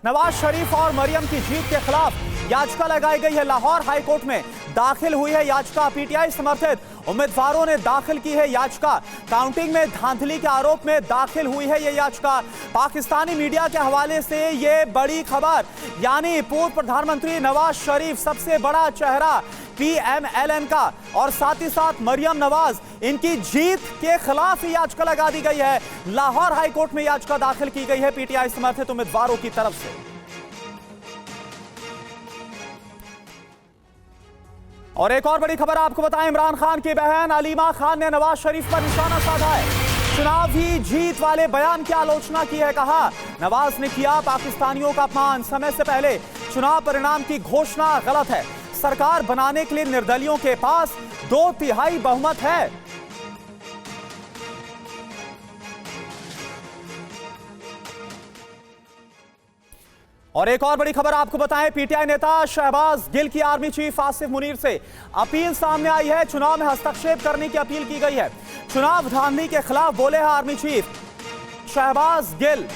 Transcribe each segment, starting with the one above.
नवाज शरीफ और मरियम की जीत के खिलाफ याचिका लगाई गई है। लाहौर हाईकोर्ट में दाखिल हुई है याचिका। पीटीआई समर्थित उम्मीदवारों ने दाखिल की है याचिका। काउंटिंग में धांधली के आरोप में दाखिल हुई है यह याचिका। पाकिस्तानी मीडिया के हवाले से ये बड़ी खबर, यानी पूर्व प्रधानमंत्री नवाज शरीफ सबसे बड़ा चेहरा पीएमएलएन का, और साथ ही साथ मरियम नवाज, इनकी जीत के खिलाफ याचिका लगा दी गई है। लाहौर हाईकोर्ट में याचिका दाखिल की गई है पीटीआई समर्थित उम्मीदवारों की तरफ से। और एक और बड़ी खबर आपको बताएं, इमरान खान की बहन अलीमा खान ने नवाज शरीफ पर निशाना साधा है। चुनावी जीत वाले बयान की आलोचना की है। कहा, नवाज ने किया पाकिस्तानियों का अपमान। समय से पहले चुनाव परिणाम की घोषणा गलत है। सरकार बनाने के लिए निर्दलियों के पास 2/3 बहुमत है। और एक और बड़ी खबर आपको बताएं, पीटीआई नेता शहबाज गिल की आर्मी चीफ आसिफ मुनीर से अपील सामने आई है। चुनाव में हस्तक्षेप करने की अपील की गई है। चुनाव धांधली के खिलाफ बोले हैं आर्मी चीफ शहबाज गिल।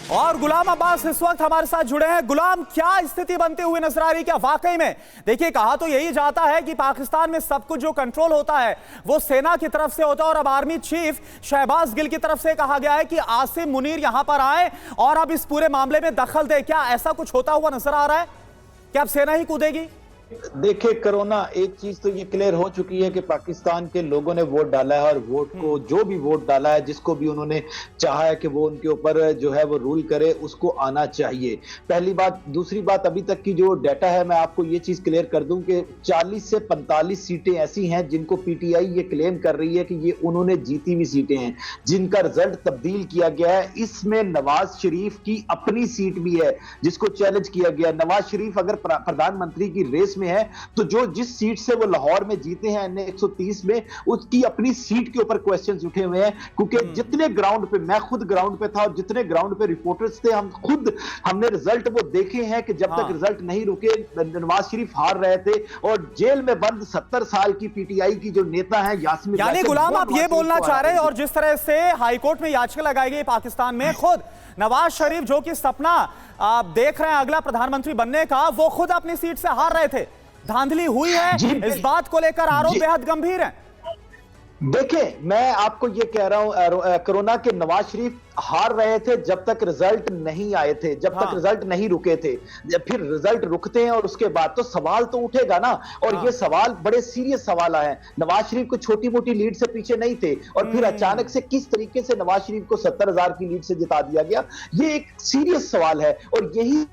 और गुलाम अब्बास इस वक्त हमारे साथ जुड़े हैं। गुलाम, क्या स्थिति बनते हुए नजर आ रही, क्या वाकई में, देखिए कहा तो यही जाता है कि पाकिस्तान में सब कुछ जो कंट्रोल होता है वो सेना की तरफ से होता है, और अब आर्मी चीफ शहबाज गिल की तरफ से कहा गया है कि आसिफ मुनीर यहां पर आए और अब इस पूरे मामले में दखल दे। क्या ऐसा कुछ होता हुआ नजर आ रहा है? क्या अब सेना ही कूदेगी? देखिए, कोरोना, एक चीज तो ये क्लियर हो चुकी है कि पाकिस्तान के लोगों ने वोट डाला है, और वोट को जो भी वोट डाला है, जिसको भी उन्होंने चाहा है कि वो उनके ऊपर जो है वो रूल करे, उसको आना चाहिए। पहली बात। दूसरी बात, अभी तक की जो डाटा है, मैं आपको ये चीज क्लियर कर दूं कि 40 से 45 सीटें ऐसी हैं जिनको पीटीआई ये क्लेम कर रही है कि ये उन्होंने जीती हुई सीटें हैं, जिनका रिजल्ट तब्दील किया गया है। इसमें नवाज शरीफ की अपनी सीट भी है जिसको चैलेंज किया गया। नवाज शरीफ अगर प्रधानमंत्री की रेस में है तो जो जिस सीट से वो लाहौर में जीते हैं NA 130 में, उसकी अपनी सीट के ऊपर क्वेश्चंस उठे हुए हैं। क्योंकि जितने ग्राउंड पे, मैं खुद ग्राउंड पे था और जितने ग्राउंड पे रिपोर्टर्स थे, हमने रिजल्ट वो देखे हैं कि जब तक रिजल्ट नहीं रुके, नवाज शरीफ हार रहे थे। और जेल में बंद 70 साल की पीटीआई की जो नेता है यास्मीन, यानी गुलाम आप ये बोलना चाह रहे हैं, और जिस तरह से हाईकोर्ट में याचिका लगाई गई पाकिस्तान में, खुद नवाज शरीफ जो कि सपना आप देख रहे हैं अगला प्रधानमंत्री बनने का, वो खुद अपनी सीट से हार रहे थे। धांधली हुई है, इस बात को लेकर आरोप बेहद गंभीर है। देखिए, मैं आपको ये कह रहा हूं, कोरोना के नवाज शरीफ हार रहे थे जब तक रिजल्ट नहीं आए थे, जब तक रिजल्ट नहीं रुके थे। फिर रिजल्ट रुकते हैं और उसके बाद तो सवाल तो उठेगा ना, और ये सवाल बड़े सीरियस सवाल आए हैं। नवाज शरीफ को छोटी मोटी लीड से पीछे नहीं थे, और फिर अचानक से किस तरीके से नवाज शरीफ को 70,000 की लीड से जिता दिया गया, ये एक सीरियस सवाल है। और यही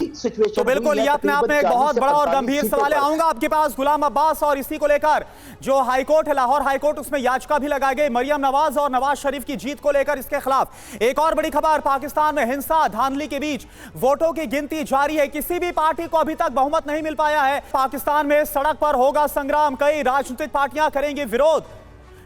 तो बिल्कुल, ये अपने आप में एक बहुत बड़ा और गंभीर सवाल है। आऊंगा आपके पास गुलाम अब्बास, और इसी को लेकर जो हाईकोर्ट है, लाहौर हाईकोर्ट, उसमें याचिका भी लगाई गई मरियम नवाज और नवाज शरीफ की जीत को लेकर। इसके खिलाफ एक और बड़ी खबर, पाकिस्तान में हिंसा धांधली के बीच वोटों की गिनती जारी है। किसी भी पार्टी को अभी तक बहुमत नहीं मिल पाया है। पाकिस्तान में सड़क पर होगा संग्राम, कई राजनीतिक पार्टियां करेंगी विरोध।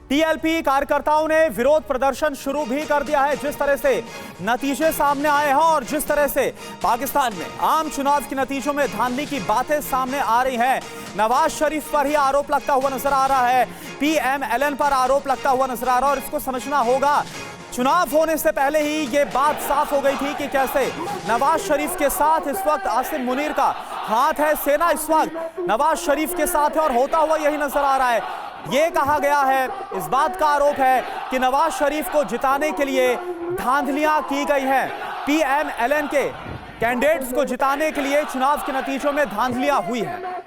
टीएलपी कार्यकर्ताओं ने विरोध प्रदर्शन शुरू भी कर दिया है। जिस तरह से नतीजे सामने आए हैं और जिस तरह से पाकिस्तान में आम चुनाव के नतीजों में धांधली की बातें सामने आ रही हैं, नवाज शरीफ पर ही आरोप लगता हुआ नजर आ रहा है, पीएमएलएन पर आरोप लगता हुआ नजर आ रहा है। और इसको समझना होगा, चुनाव होने से पहले ही ये बात साफ हो गई थी कि कैसे नवाज शरीफ के साथ इस वक्त आसिफ मुनीर का हाथ है। सेना इस वक्त नवाज शरीफ के साथ है और होता हुआ यही नजर आ रहा है। ये कहा गया है, इस बात का आरोप है कि नवाज शरीफ को जिताने के लिए धांधलियां की गई हैं। पीएमएलएन के कैंडिडेट्स को जिताने के लिए चुनाव के नतीजों में धांधलियां हुई हैं।